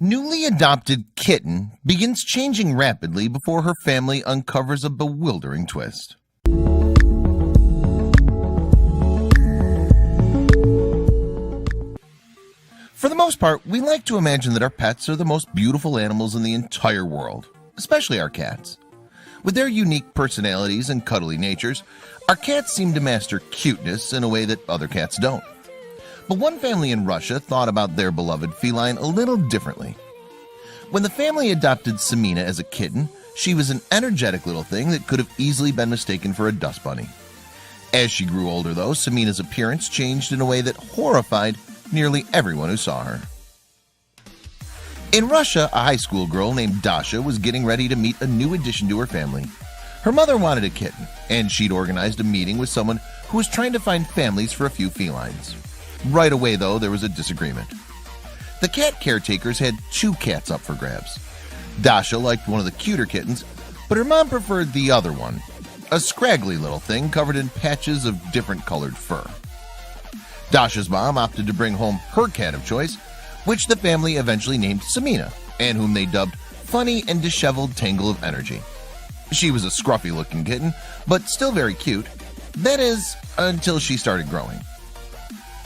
Newly adopted Kitten begins changing rapidly before her family uncovers a bewildering twist. For the most part, we like to imagine that our pets are the most beautiful animals in the entire world, especially our cats. With their unique personalities and cuddly natures, our cats seem to master cuteness in a way that other cats don't. But one family in Russia thought about their beloved feline a little differently. When the family adopted Samina as a kitten, she was an energetic little thing that could have easily been mistaken for a dust bunny. As she grew older, though, Samina's appearance changed in a way that horrified nearly everyone who saw her. In Russia, a high school girl named Dasha was getting ready to meet a new addition to her family. Her mother wanted a kitten, and she'd organized a meeting with someone who was trying to find families for a few felines. Right away, though, there was a disagreement. The cat caretakers had two cats up for grabs. Dasha liked one of the cuter kittens, but her mom preferred the other one, a scraggly little thing covered in patches of different colored fur. Dasha's mom opted to bring home her cat of choice, which the family eventually named Samina, and whom they dubbed Funny and Disheveled Tangle of Energy. She was a scruffy-looking kitten, but still very cute. That is, until she started growing.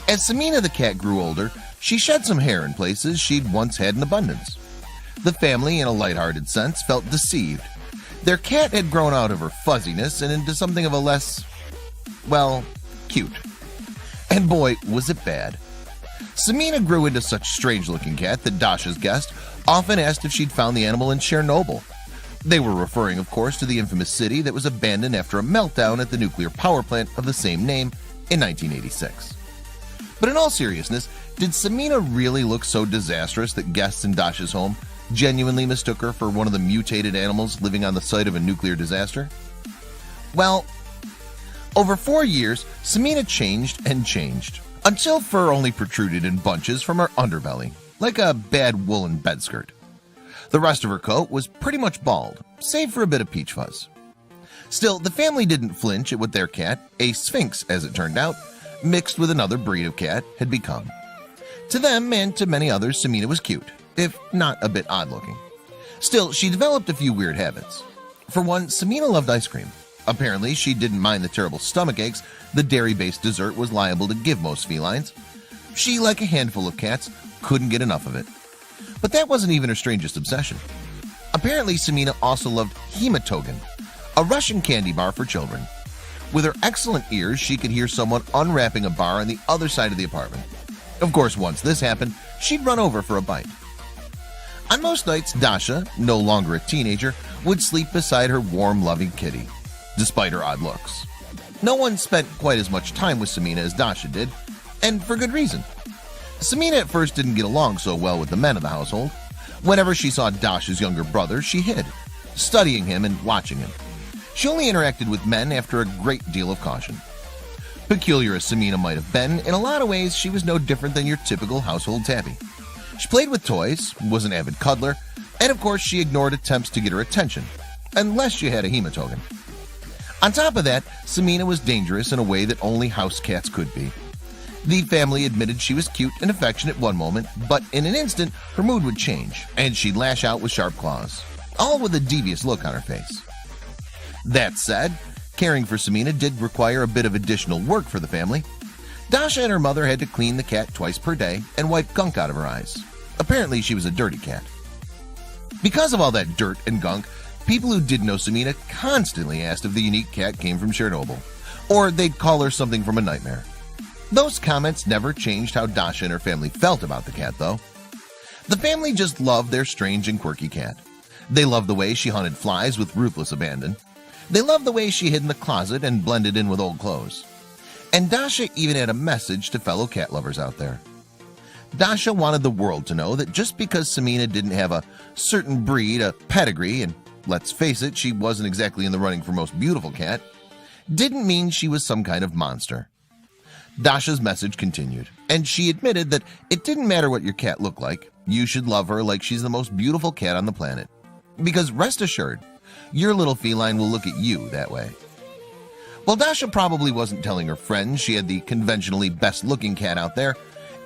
As Samina the cat grew older, she shed some hair in places she'd once had in abundance. The family, in a lighthearted sense, felt deceived. Their cat had grown out of her fuzziness and into something of a less, well, cute. And boy, was it bad. Samina grew into such a strange-looking cat that Dasha's guest often asked if she'd found the animal in Chernobyl. They were referring, of course, to the infamous city that was abandoned after a meltdown at the nuclear power plant of the same name in 1986. But in all seriousness, did Samina really look so disastrous that guests in Dasha's home genuinely mistook her for one of the mutated animals living on the site of a nuclear disaster? Well, over 4 years, Samina changed and changed, until fur only protruded in bunches from her underbelly, like a bad woolen bedskirt. The rest of her coat was pretty much bald, save for a bit of peach fuzz. Still, the family didn't flinch at what their cat, a Sphinx as it turned out, mixed with another breed of cat, had become. To them and to many others, Samina was cute, if not a bit odd-looking. Still, she developed a few weird habits. For one, Samina loved ice cream. Apparently, she didn't mind the terrible stomach aches the dairy-based dessert was liable to give most felines. She, like a handful of cats, couldn't get enough of it. But that wasn't even her strangest obsession. Apparently, Samina also loved hematogen, a Russian candy bar for children. With her excellent ears, she could hear someone unwrapping a bar on the other side of the apartment. Of course, once this happened, she'd run over for a bite. On most nights, Dasha, no longer a teenager, would sleep beside her warm, loving kitty, despite her odd looks. No one spent quite as much time with Samina as Dasha did, and for good reason. Samina at first didn't get along so well with the men of the household. Whenever she saw Dasha's younger brother, she hid, studying him and watching him. She only interacted with men after a great deal of caution. Peculiar as Samina might have been, in a lot of ways she was no different than your typical household tabby. She played with toys, was an avid cuddler, and of course she ignored attempts to get her attention, unless she had a hematogen. On top of that, Samina was dangerous in a way that only house cats could be. The family admitted she was cute and affectionate one moment, but in an instant her mood would change, and she'd lash out with sharp claws, all with a devious look on her face. That said, caring for Samina did require a bit of additional work for the family. Dasha and her mother had to clean the cat twice per day and wipe gunk out of her eyes. Apparently she was a dirty cat. Because of all that dirt and gunk, people who did know Samina constantly asked if the unique cat came from Chernobyl, or they'd call her something from a nightmare. Those comments never changed how Dasha and her family felt about the cat, though. The family just loved their strange and quirky cat. They loved the way she hunted flies with ruthless abandon. They loved the way she hid in the closet and blended in with old clothes. And Dasha even had a message to fellow cat lovers out there. Dasha wanted the world to know that just because Samina didn't have a certain breed, a pedigree, and let's face it, she wasn't exactly in the running for most beautiful cat, didn't mean she was some kind of monster. Dasha's message continued, and she admitted that it didn't matter what your cat looked like, you should love her like she's the most beautiful cat on the planet. Because rest assured, your little feline will look at you that way. While Dasha probably wasn't telling her friends she had the conventionally best-looking cat out there,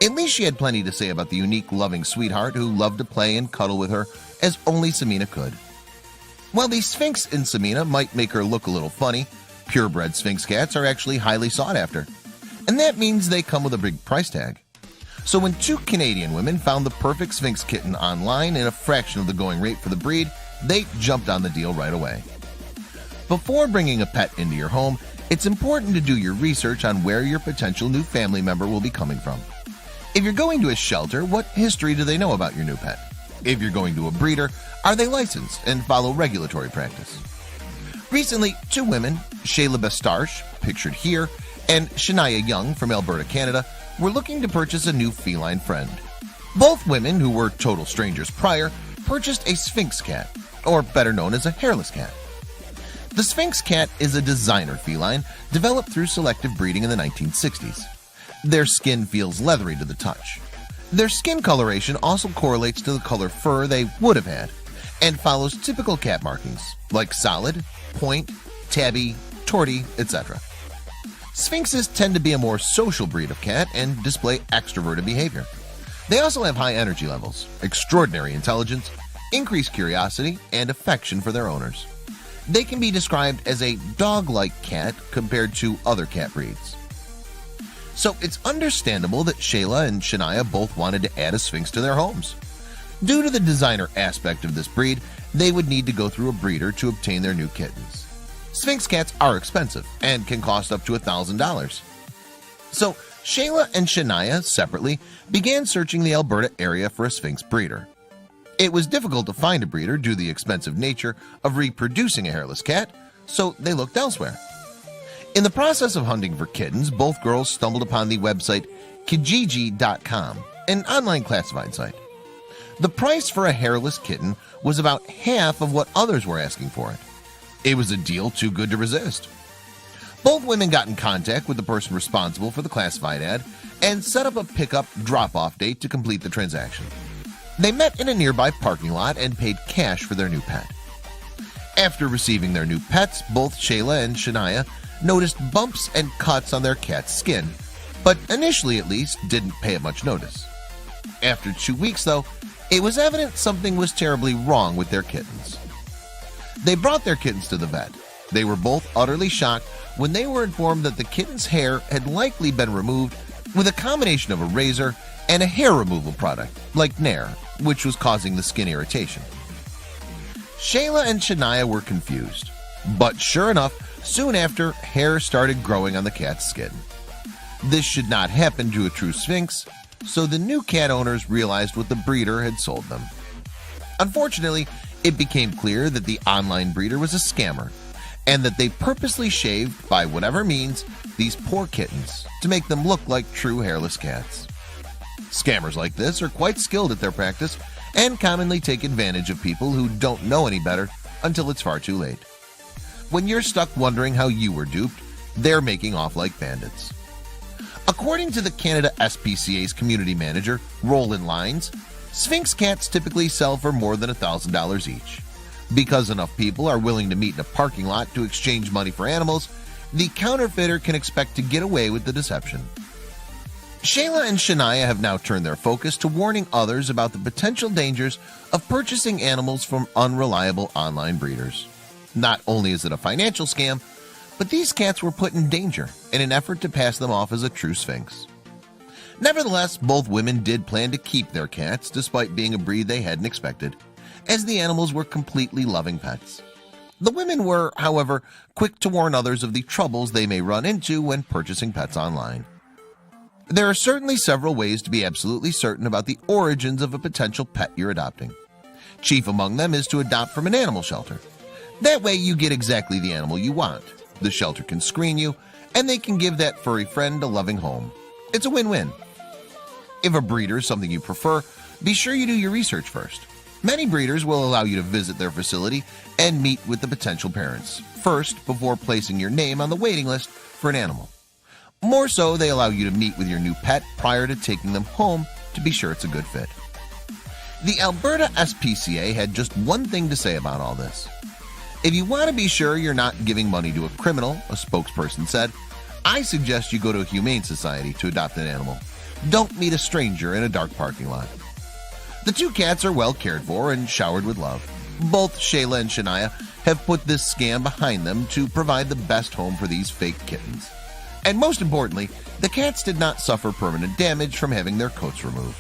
At least she had plenty to say about the unique, loving sweetheart who loved to play and cuddle with her as only Samina could. While the Sphinx in Samina might make her look a little funny, purebred Sphinx cats are actually highly sought after, and that means they come with a big price tag. So when two Canadian women found the perfect Sphinx kitten online in a fraction of the going rate for the breed, they jumped on the deal right away. Before bringing a pet into your home, it's important to do your research on where your potential new family member will be coming from. If you're going to a shelter, what history do they know about your new pet? If you're going to a breeder, are they licensed and follow regulatory practice? Recently, two women, Shayla Bestarche, pictured here, and Shania Young from Alberta, Canada, were looking to purchase a new feline friend. Both women, who were total strangers prior, purchased a Sphinx cat, or better known as a hairless cat. The Sphinx cat is a designer feline developed through selective breeding in the 1960s. Their skin feels leathery to the touch. Their skin coloration also correlates to the color fur they would have had, and follows typical cat markings like solid, point, tabby, torty, etc. Sphinxes tend to be a more social breed of cat and display extroverted behavior. They also have high energy levels, extraordinary intelligence, increased curiosity, and affection for their owners. They can be described as a dog-like cat compared to other cat breeds. So it's understandable that Shayla and Shania both wanted to add a Sphinx to their homes. Due to the designer aspect of this breed, they would need to go through a breeder to obtain their new kittens. Sphinx cats are expensive and can cost up to $1,000. So Shayla and Shania separately began searching the Alberta area for a Sphinx breeder. It was difficult to find a breeder due to the expensive nature of reproducing a hairless cat, so they looked elsewhere. In the process of hunting for kittens, both girls stumbled upon the website Kijiji.com, an online classified site. The price for a hairless kitten was about half of what others were asking for it. It was a deal too good to resist. Both women got in contact with the person responsible for the classified ad and set up a pickup drop-off date to complete the transaction. They met in a nearby parking lot and paid cash for their new pet. After receiving their new pets, both Shayla and Shania noticed bumps and cuts on their cat's skin, but initially at least didn't pay it much notice. After 2 weeks though, it was evident something was terribly wrong with their kittens. They brought their kittens to the vet. They were both utterly shocked when they were informed that the kitten's hair had likely been removed with a combination of a razor and a hair removal product like Nair, which was causing the skin irritation. Shayla and Shania were confused, but sure enough, soon after, hair started growing on the cat's skin. This should not happen to a true Sphinx, so the new cat owners realized what the breeder had sold them. Unfortunately, it became clear that the online breeder was a scammer, and that they purposely shaved, by whatever means, these poor kittens to make them look like true hairless cats. Scammers like this are quite skilled at their practice and commonly take advantage of people who don't know any better until it's far too late. When you're stuck wondering how you were duped, they're making off like bandits. According to the Canada SPCA's community manager, Roland Lines, Sphinx cats typically sell for more than $1,000 each. Because enough people are willing to meet in a parking lot to exchange money for animals, the counterfeiter can expect to get away with the deception. Shayla and Shania have now turned their focus to warning others about the potential dangers of purchasing animals from unreliable online breeders. Not only is it a financial scam, but these cats were put in danger in an effort to pass them off as a true Sphinx. Nevertheless, both women did plan to keep their cats despite being a breed they hadn't expected, as the animals were completely loving pets. The women were, however, quick to warn others of the troubles they may run into when purchasing pets online. There are certainly several ways to be absolutely certain about the origins of a potential pet you're adopting. Chief among them is to adopt from an animal shelter. That way you get exactly the animal you want. The shelter can screen you, and they can give that furry friend a loving home. It's a win-win. If a breeder is something you prefer, be sure you do your research first. Many breeders will allow you to visit their facility and meet with the potential parents first before placing your name on the waiting list for an animal. More so, they allow you to meet with your new pet prior to taking them home to be sure it's a good fit. The Alberta SPCA had just one thing to say about all this. If you want to be sure you're not giving money to a criminal, a spokesperson said, I suggest you go to a humane society to adopt an animal. Don't meet a stranger in a dark parking lot. The two cats are well cared for and showered with love. Both Shayla and Shania have put this scam behind them to provide the best home for these fake kittens. And most importantly, the cats did not suffer permanent damage from having their coats removed.